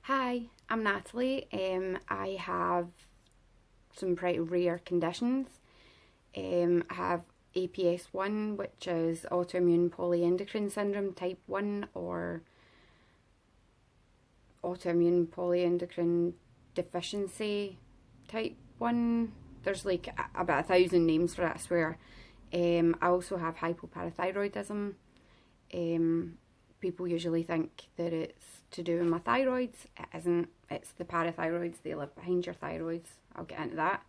Hi, I'm Natalie. I have some pretty rare conditions. I have APS1, which is Autoimmune Polyendocrine Syndrome type 1, or Autoimmune Polyendocrine Deficiency type 1. There's like about 1,000 names for it, I swear. I also have hypoparathyroidism. People usually think that it's to do with my thyroids. It isn't. It's the parathyroids. They live behind your thyroids. I'll get into that.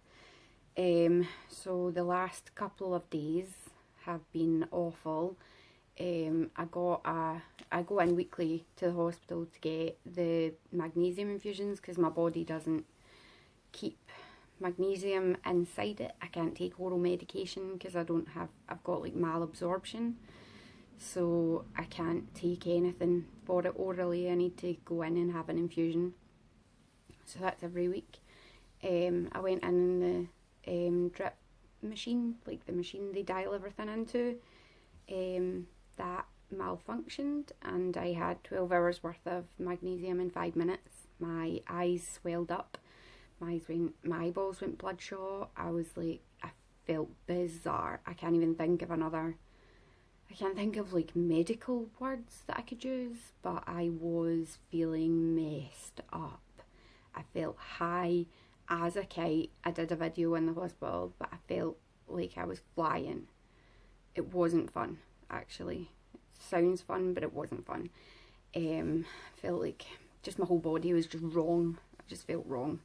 So the last couple of days have been awful. I go in weekly to the hospital to get the magnesium infusions because my body doesn't keep magnesium inside it. I can't take oral medication because I've got like malabsorption. So I can't take anything for it orally. I need to go in and have an infusion. So that's every week. I went in the drip machine, like the machine they dial everything into. That malfunctioned and I had 12 hours worth of magnesium in 5 minutes. My eyes swelled up. My eyeballs went bloodshot. I felt bizarre. I can't think of like medical words that I could use, but I was feeling messed up. I felt high as a kite. I did a video in the hospital, but I felt like I was flying. It wasn't fun, actually. It sounds fun, but it wasn't fun. I felt like just my whole body was just wrong. I just felt wrong.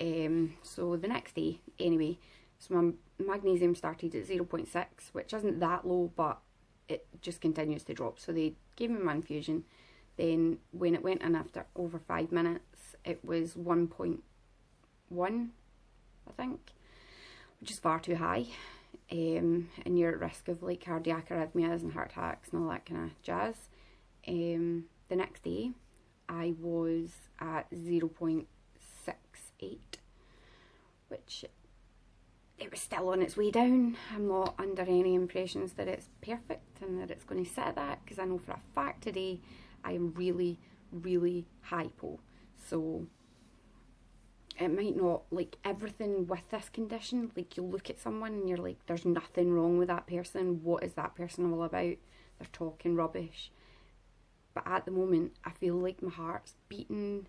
So the next day, anyway, so my magnesium started at 0.6, which isn't that low, but it just continues to drop. So they gave me my infusion. Then when it went in after over 5 minutes, it was 1.1, I think, which is far too high. And you're at risk of like cardiac arrhythmias and heart attacks and all that kind of jazz. The next day, I was at 0.68, which it was still on its way down. I'm not under any impressions that it's perfect and that it's going to sit at that, because I know for a fact today I am really, really hypo. So it might not, like everything with this condition, like you look at someone and you're like, there's nothing wrong with that person. What is that person all about? They're talking rubbish. But at the moment, I feel like my heart's beating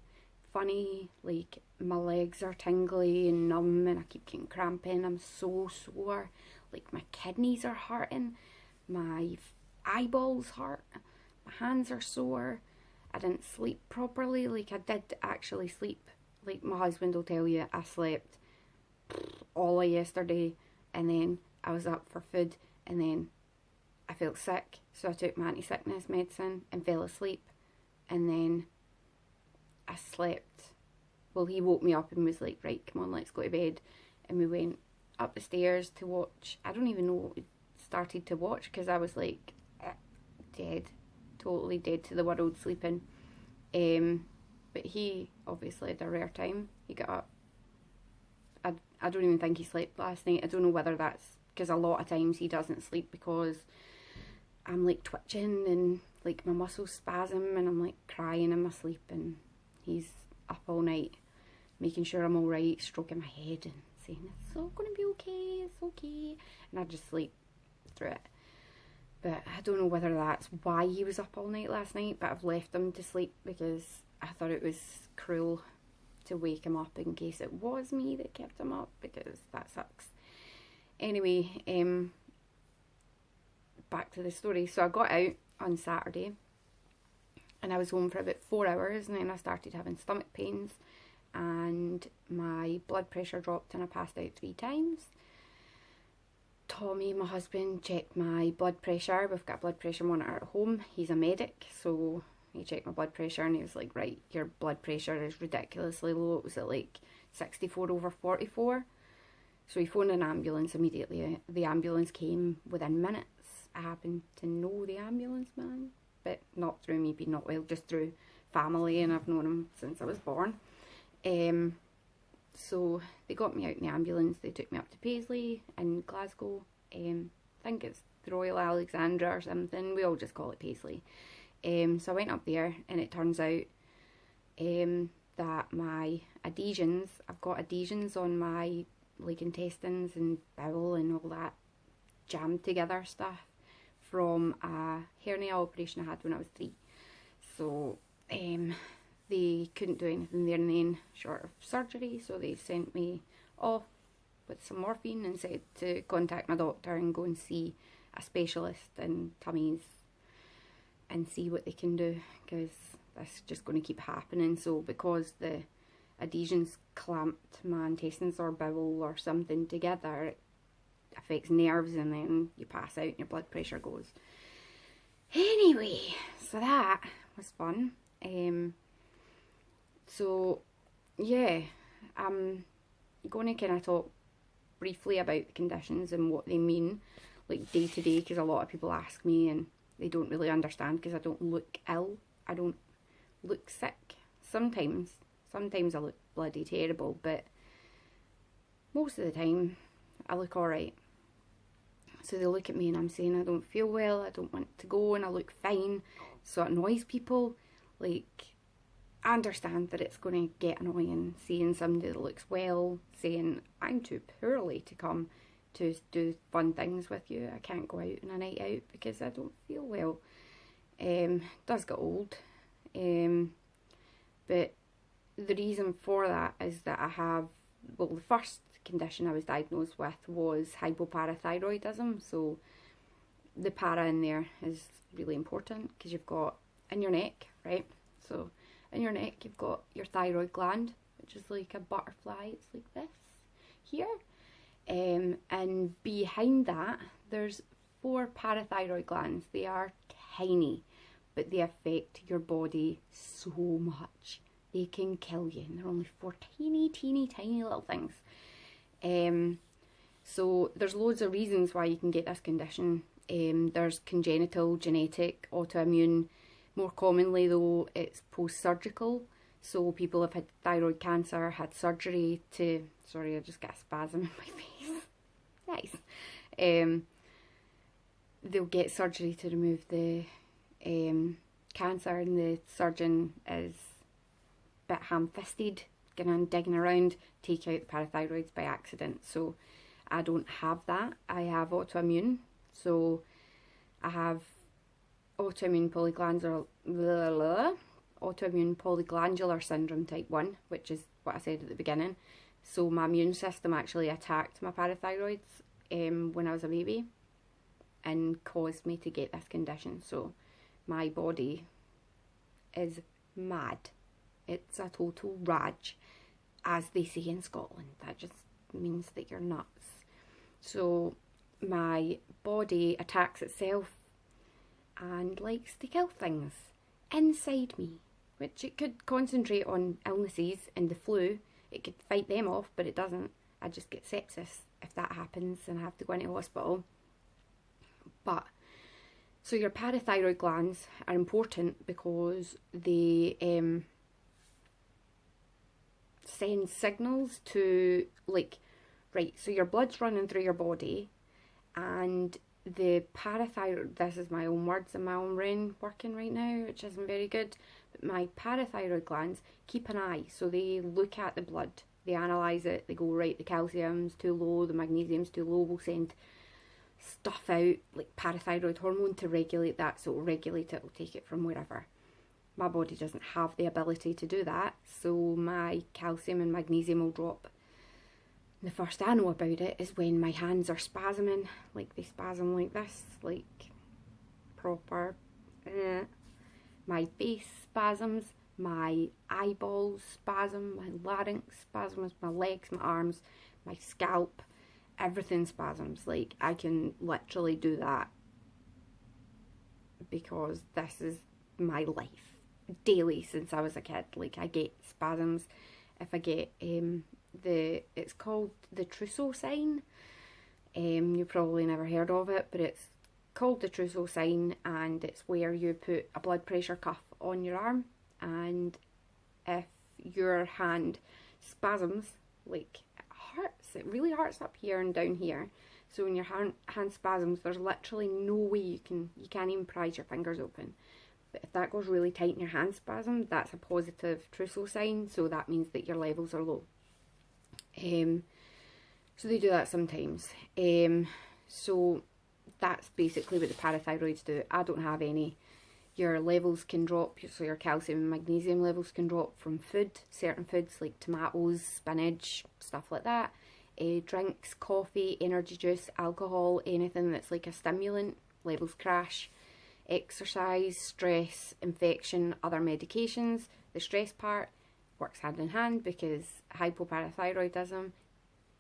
funny, like my legs are tingly and numb and I keep getting cramping. I'm so sore, like my kidneys are hurting, my eyeballs hurt, my hands are sore. I didn't sleep properly. Like I did actually sleep. Like my husband will tell you, I slept all of yesterday and then I was up for food and then I felt sick, so I took my anti-sickness medicine and fell asleep, and then I slept. Well, he woke me up and was like, right, come on, let's go to bed. And we went up the stairs to watch. I don't even know what we started to watch because I was like dead, totally dead to the world, sleeping. But he obviously had a rare time. He got up. I don't even think he slept last night. I don't know whether that's because a lot of times he doesn't sleep because I'm like twitching and like my muscles spasm and I'm like crying in my sleep, and he's up all night making sure I'm alright, stroking my head and saying it's all going to be okay, it's okay, and I just sleep through it. But I don't know whether that's why he was up all night last night, but I've left him to sleep because I thought it was cruel to wake him up in case it was me that kept him up, because that sucks. Anyway, back to the story. So I got out on Saturday and I was home for about 4 hours, and then I started having stomach pains and my blood pressure dropped and I passed out 3 times. Tommy, my husband, checked my blood pressure. We've got a blood pressure monitor at home. He's a medic, so he checked my blood pressure and he was like, right, your blood pressure is ridiculously low. It was at like 64/44. So he phoned an ambulance immediately. The ambulance came within minutes. I happen to know the ambulance man, but not through me being not well, just through family, and I've known him since I was born. So they got me out in the ambulance. They took me up to Paisley in Glasgow. I think it's the Royal Alexandra or something. We all just call it Paisley. So I went up there and it turns out that my adhesions, I've got adhesions on my like intestines and bowel and all that jammed together stuff from a hernia operation I had when I was 3. So they couldn't do anything there and then short of surgery, so they sent me off with some morphine and said to contact my doctor and go and see a specialist in tummies and see what they can do, because that's just going to keep happening. So because the adhesions clamped my intestines or bowel or something together, it affects nerves and then you pass out and your blood pressure goes. Anyway, so that was fun. So yeah, I'm going to kind of talk briefly about the conditions and what they mean, like day to day, because a lot of people ask me and they don't really understand, because I don't look ill, I don't look sick. Sometimes I look bloody terrible, but most of the time I look alright. So they look at me and I'm saying I don't feel well, I don't want to go, and I look fine, so it annoys people. Like, I understand that it's going to get annoying seeing somebody that looks well saying I'm too poorly to come to do fun things with you. I can't go out on a night out because I don't feel well. Does get old. But the reason for that is that I have, well, the first condition I was diagnosed with was hypoparathyroidism. So the para in there is really important, because you've got in your neck, right? So in your neck you've got your thyroid gland, which is like a butterfly. It's like this here. And behind that there's 4 parathyroid glands. They are tiny, but they affect your body so much. They can kill you, and they're only 4 tiny little things. So there's loads of reasons why you can get this condition. There's congenital, genetic, autoimmune. More commonly though, it's post-surgical. So people have had thyroid cancer, had surgery to, sorry, I just got a spasm in my face. Nice. They'll get surgery to remove the cancer, and the surgeon is a bit ham-fisted, digging around, take out the parathyroids by accident. So I don't have that. I have autoimmune. So I have autoimmune polyglandular syndrome type 1, which is what I said at the beginning. So my immune system actually attacked my parathyroids when I was a baby and caused me to get this condition. So my body is mad. It's a total rage, as they say in Scotland. That just means that you're nuts. So my body attacks itself and likes to kill things inside me, which it could concentrate on illnesses and the flu. It could fight them off, but it doesn't. I just get sepsis if that happens and I have to go into hospital. But so your parathyroid glands are important because they send signals to, like, right, so your blood's running through your body, and the parathyroid, this is my own words and my own brain working right now, which isn't very good, but my parathyroid glands keep an eye. So they look at the blood, they analyse it, they go, right, the calcium's too low, the magnesium's too low, we'll send stuff out, like parathyroid hormone, to regulate that. So it'll regulate it, it'll take it from wherever. My body doesn't have the ability to do that, so my calcium and magnesium will drop. The first I know about it is when my hands are spasming, like they spasm like this, like proper. My face spasms, my eyeballs spasm, my larynx spasms, my legs, my arms, my scalp, everything spasms. Like, I can literally do that because this is my life daily since I was a kid. Like, I get spasms if I get it's called the Trousseau sign. You probably never heard of it, but it's called the Trousseau sign, and it's where you put a blood pressure cuff on your arm, and if your hand spasms, like, it hurts, it really hurts up here and down here. So when your hand spasms, there's literally no way you can't even prise your fingers open. But if that goes really tight in your hand spasm, that's a positive trousseau sign, so that means that your levels are low. So they do that sometimes. So that's basically what the parathyroids do. I don't have any. Your levels can drop, so your calcium and magnesium levels can drop from food, certain foods like tomatoes, spinach, stuff like that. Drinks, coffee, energy juice, alcohol, anything that's like a stimulant, levels crash. Exercise, stress, infection, other medications. The stress part works hand in hand because hypoparathyroidism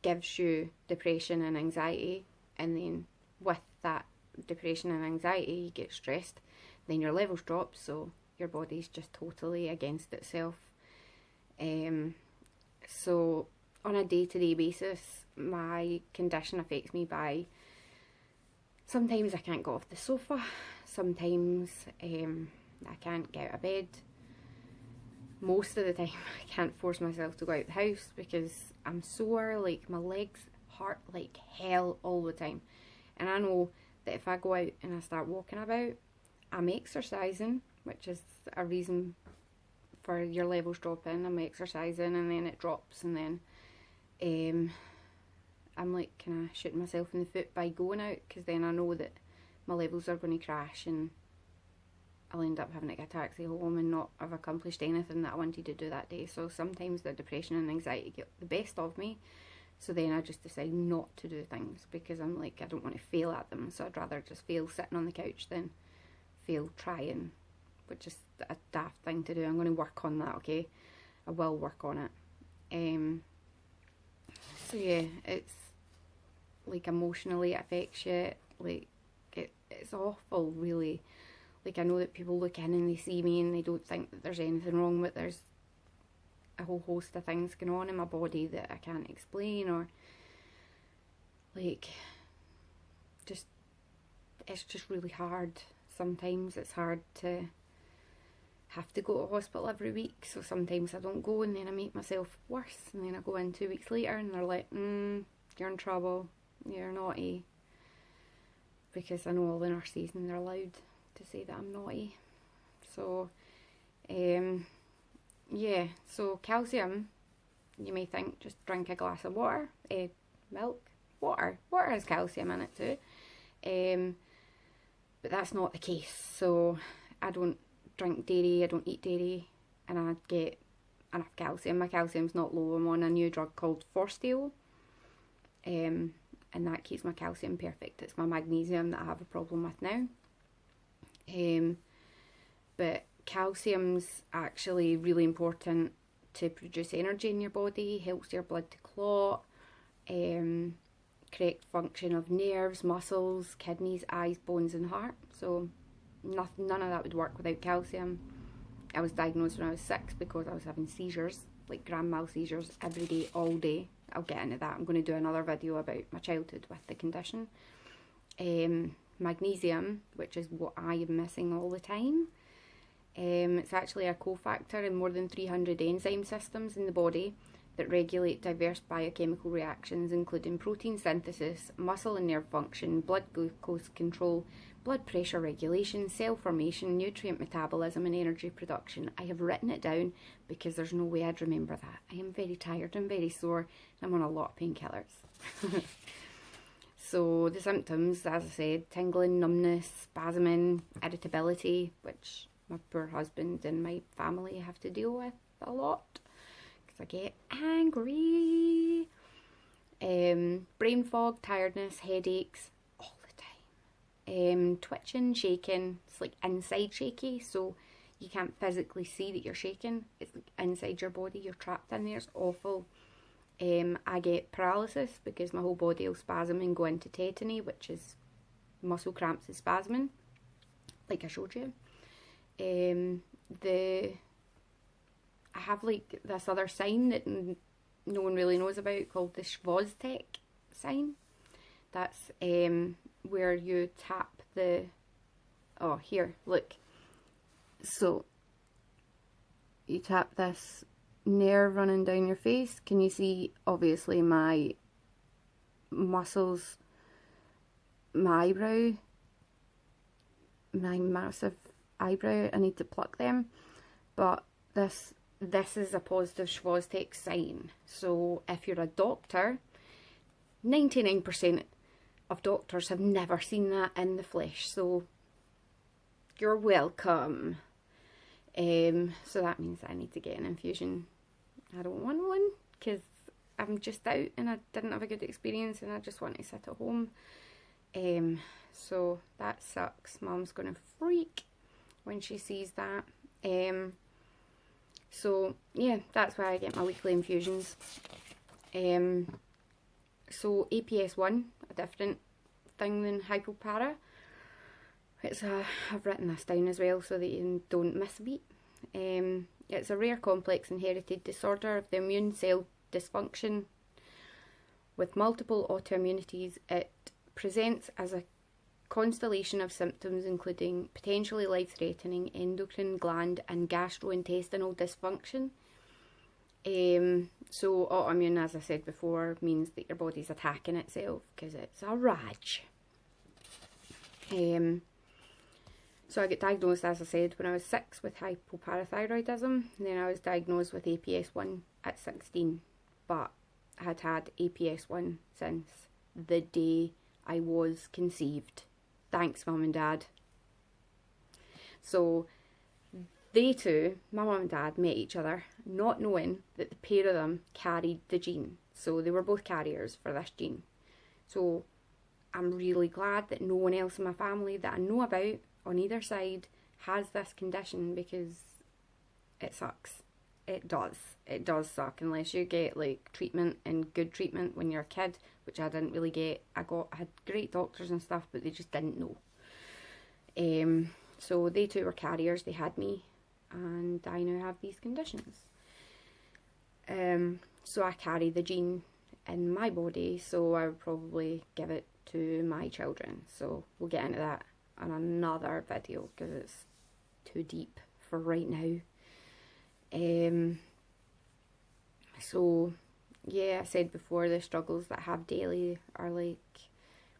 gives you depression and anxiety, and then with that depression and anxiety you get stressed, then your levels drop, so your body's just totally against itself. So on a day-to-day basis, my condition affects me by sometimes I can't go off the sofa, sometimes I can't get out of bed. Most of the time I can't force myself to go out the house because I'm sore, like my legs hurt like hell all the time. And I know that if I go out and I start walking about, I'm exercising, which is a reason for your levels dropping. I'm exercising and then it drops, and then I'm like kind of shooting myself in the foot by going out, because then I know that my levels are going to crash and I'll end up having to get a taxi home and not have accomplished anything that I wanted to do that day. So sometimes the depression and anxiety get the best of me, so then I just decide not to do things because I'm like, I don't want to fail at them, so I'd rather just fail sitting on the couch than fail trying, which is a daft thing to do. I'm going to work on that, okay? I will work on it. So yeah, it's like emotionally it affects you, like it's awful, really. Like, I know that people look in and they see me and they don't think that there's anything wrong, but there's a whole host of things going on in my body that I can't explain, or like just, it's just really hard. Sometimes it's hard to have to go to hospital every week, so sometimes I don't go and then I make myself worse, and then I go in 2 weeks later and they're like, you're in trouble, you're naughty, because I know all the nurses and they're allowed to say that I'm naughty. So yeah, so calcium, you may think just drink a glass of water, milk, water has calcium in it too, but that's not the case. So I don't drink dairy, I don't eat dairy, and I get enough calcium. My calcium's not low. I'm on a new drug called Forsteo, and that keeps my calcium perfect. It's my magnesium that I have a problem with now. But calcium's actually really important to produce energy in your body, helps your blood to clot, correct function of nerves, muscles, kidneys, eyes, bones and heart. So none of that would work without calcium. I was diagnosed when I was 6 because I was having seizures, like grand mal seizures, every day, all day. I'll get into that. I'm going to do another video about my childhood with the condition. Magnesium, which is what I am missing all the time. It's actually a cofactor in more than 300 enzyme systems in the body that regulate diverse biochemical reactions, including protein synthesis, muscle and nerve function, blood glucose control, blood pressure regulation, cell formation, nutrient metabolism and energy production. I have written it down because there's no way I'd remember that. I am very tired and very sore, and I'm on a lot of painkillers. So the symptoms, as I said, tingling, numbness, spasming, irritability, which my poor husband and my family have to deal with a lot because I get angry. Brain fog, tiredness, headaches, all the time. Twitching, shaking, it's like inside shaky, so you can't physically see that you're shaking. It's like inside your body, you're trapped in there, it's awful. I get paralysis because my whole body will spasm and go into tetany, which is muscle cramps and spasming, like I showed you. I have like this other sign that no one really knows about called the Schwoztek sign. That's where you tap the, oh here, look. So you tap this nerve running down your face. Can you see, obviously, my muscles, my eyebrow, my massive eyebrow. I need to pluck them, but this is a positive Schwaztek sign. So if you're a doctor, 99% of doctors have never seen that in the flesh, so you're welcome. So that means I need to get an infusion. I don't want one because I'm just out and I didn't have a good experience and I just want to sit at home. So that sucks. Mum's gonna freak when she sees that. So yeah, that's why I get my weekly infusions. So APS1, a different thing than hypopara. I've written this down as well so that you don't miss a beat. It's a rare complex inherited disorder of the immune cell dysfunction with multiple autoimmunities. It presents as a constellation of symptoms including potentially life-threatening endocrine, gland and gastrointestinal dysfunction. So autoimmune, as I said before, means that your body's attacking itself because it's a rage. So I got diagnosed, as I said, when I was 6 with hypoparathyroidism. And then I was diagnosed with APS1 at 16. But I had had APS1 since the day I was conceived. Thanks, Mum and Dad. So they two, my mum and dad, met each other not knowing that the pair of them carried the gene. So they were both carriers for this gene. So I'm really glad that no one else in my family that I know about on either side has this condition, because it sucks. It does suck unless you get like treatment and good treatment when you're a kid, which I didn't really get. I had great doctors and stuff, but they just didn't know. So they two were carriers, they had me, and I now have these conditions. So I carry the gene in my body, so I would probably give it to my children. So we'll get into that on another video because it's too deep for right now. So yeah, I said before, the struggles that I have daily are like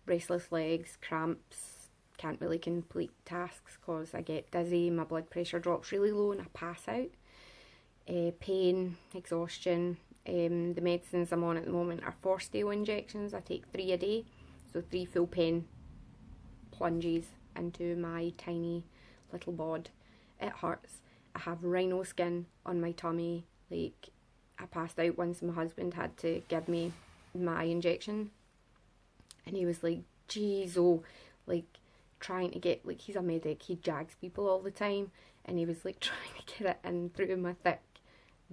restless legs, cramps, can't really complete tasks because I get dizzy, my blood pressure drops really low and I pass out, pain, exhaustion. The medicines I'm on at the moment are Forsteo injections. I take 3 a day, so 3 full pen plunges into my tiny little bod. It hurts. I have rhino skin on my tummy. Like, I passed out once and my husband had to give me my injection and he was like, geez, oh, like trying to get, like, he's a medic, he jags people all the time, and he was like trying to get it in through my thick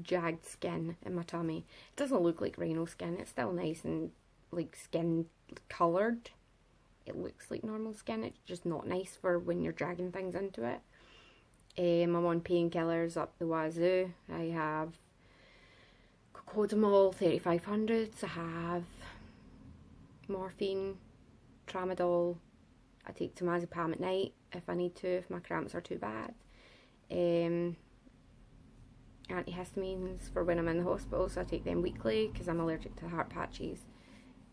jagged skin in my tummy. It doesn't look like rhino skin, it's still nice and like skin coloured. It looks like normal skin, it's just not nice for when you're dragging things into it. I'm on painkillers up the wazoo. I have cocodamol 3500s, I have morphine, tramadol, I take temazepam at night if I need to, if my cramps are too bad. Antihistamines for when I'm in the hospital, so I take them weekly because I'm allergic to heart patches.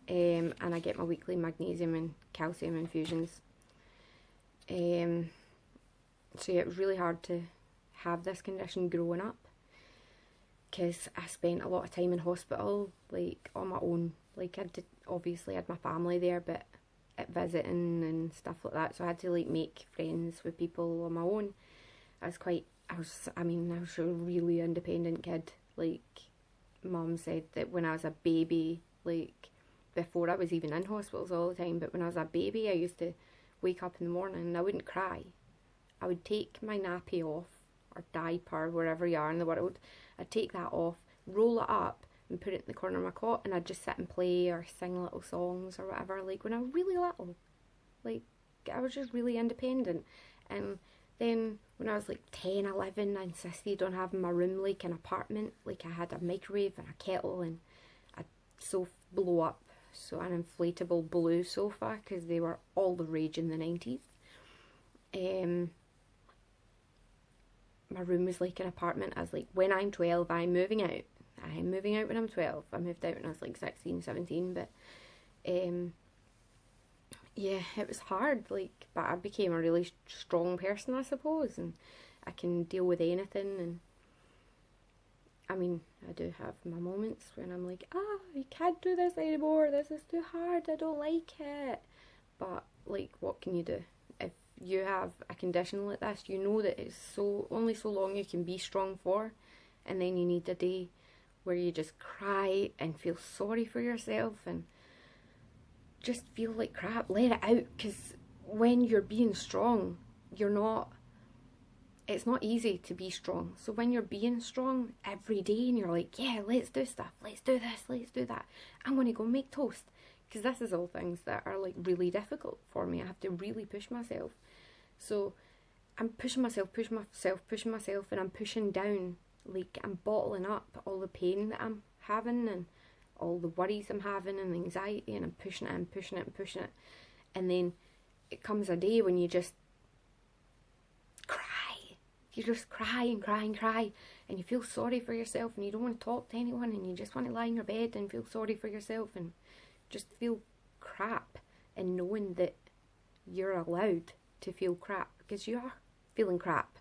And I get my weekly magnesium and calcium infusions. So yeah, it was really hard to have this condition growing up because I spent a lot of time in hospital, like on my own. Like, I obviously had my family there, but at visiting and stuff like that, so I had to like make friends with people on my own. I was a really independent kid. Like, Mum said that when I was a baby, like before I was even in hospitals all the time, but when I was a baby I used to wake up in the morning and I wouldn't cry. I would take my nappy off, or diaper, wherever you are in the world, I'd take that off, roll it up and put it in the corner of my cot, and I'd just sit and play or sing little songs or whatever, like when I was really little. Like, I was just really independent. And then when I was like 10, 11, I insisted on having my room like an apartment. Like, I had a microwave and a kettle and a sofa blow up, so an inflatable blue sofa, because they were all the rage in the 90s. My room was like an apartment. I was like, when I'm 12, I'm moving out. I'm moving out when I'm 12. I moved out when I was like 16, 17, but yeah, it was hard, like, but I became a really strong person, I suppose, and I can deal with anything. And I mean, I do have my moments when I'm like, I can't do this anymore, this is too hard, I don't like it. But, like, what can you do? If you have a condition like this, you know that it's only so long you can be strong for, and then you need a day where you just cry and feel sorry for yourself and just feel like crap. Let it out, because when you're being strong, it's not easy to be strong. So when you're being strong every day and you're like, yeah, let's do stuff, let's do this, let's do that, I'm going to go make toast, because this is all things that are like really difficult for me. I have to really push myself. So I'm pushing myself, and I'm pushing down, like I'm bottling up all the pain that I'm having and all the worries I'm having and the anxiety, and I'm pushing it and pushing it and pushing it. And then it comes a day when you just cry. You just cry and cry and cry, and you feel sorry for yourself, and you don't want to talk to anyone, and you just want to lie in your bed and feel sorry for yourself and just feel crap, and knowing that you're allowed to feel crap, because you are feeling crap.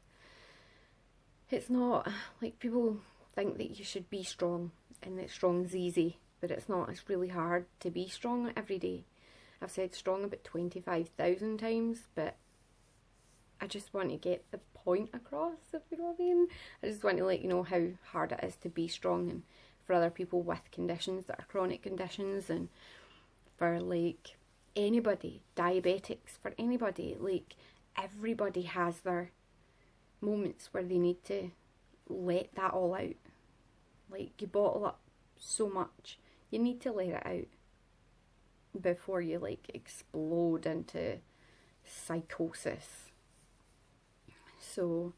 It's not like people think that you should be strong and that strong's easy, but it's not. It's really hard to be strong every day. I've said strong about 25,000 times, but I just want to get the point across, if you know what I mean. I just want to let you know how hard it is to be strong, and for other people with conditions that are chronic conditions, and for like anybody, diabetics, for anybody, like everybody has their moments where they need to let that all out. Like, you bottle up so much, you need to let it out before you like explode into psychosis. So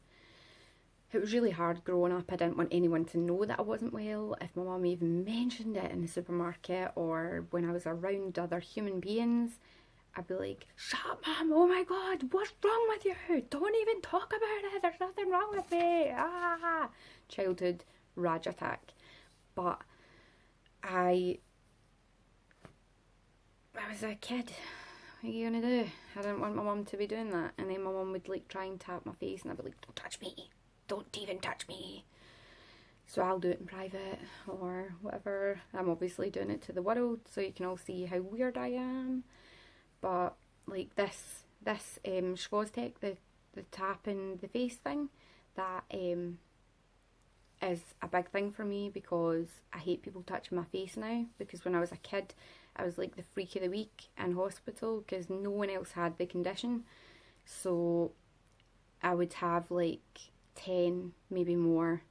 it was really hard growing up. I didn't want anyone to know that I wasn't well. If my mum even mentioned it in the supermarket or when I was around other human beings, I'd be like, shut up, Mum, oh my God, what's wrong with you? Don't even talk about it, there's nothing wrong with me. Childhood rage attack. But I was a kid. What are you gonna do? I didn't want my mum to be doing that. And then my mum would like try and tap my face, and I'd be like, don't touch me, don't even touch me. So I'll do it in private or whatever. I'm obviously doing it to the world, so you can all see how weird I am. But like this Schwaztech, the tap in the face thing, that is a big thing for me, because I hate people touching my face now. Because when I was a kid, I was like the freak of the week in hospital because no one else had the condition. So I would have like 10, maybe more,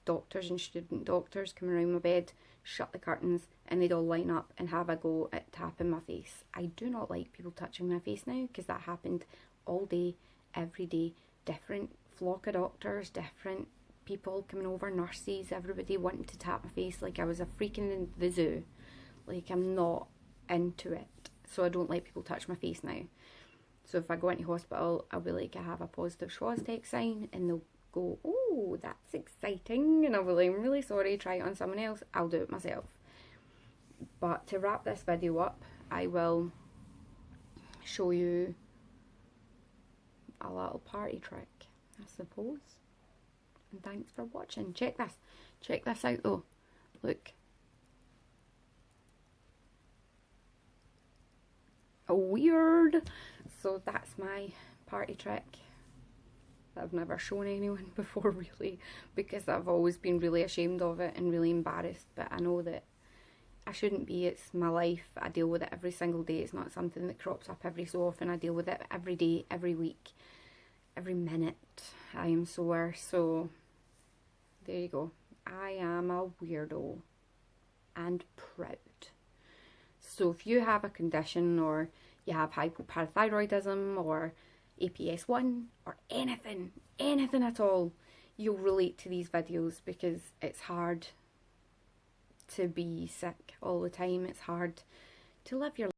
doctors and student doctors come around my bed, shut the curtains, and they'd all line up and have a go at tapping my face. I do not like people touching my face now, because that happened all day, every day. Different flock of doctors, different people coming over, nurses, everybody wanting to tap my face like I was a freak in the zoo. Like, I'm not into it. So I don't let people touch my face now. So if I go into hospital, I'll be like, I have a positive Schwaztech sign, and they'll go, oh, that's exciting, and I'll be like, I'm really sorry, try it on someone else, I'll do it myself. But to wrap this video up, I will show you a little party trick, I suppose. And thanks for watching. Check this out though. Look. Weird. So that's my party trick that I've never shown anyone before, really, because I've always been really ashamed of it and really embarrassed. But I know that I shouldn't be. It's my life. I deal with it every single day. It's not something that crops up every so often. I deal with it every day, every week, every minute. I am sore. So there you go. I am a weirdo and proud. So if you have a condition, or you have hypoparathyroidism or APS1 or anything at all, you'll relate to these videos, because it's hard to be sick all the time. It's hard to live your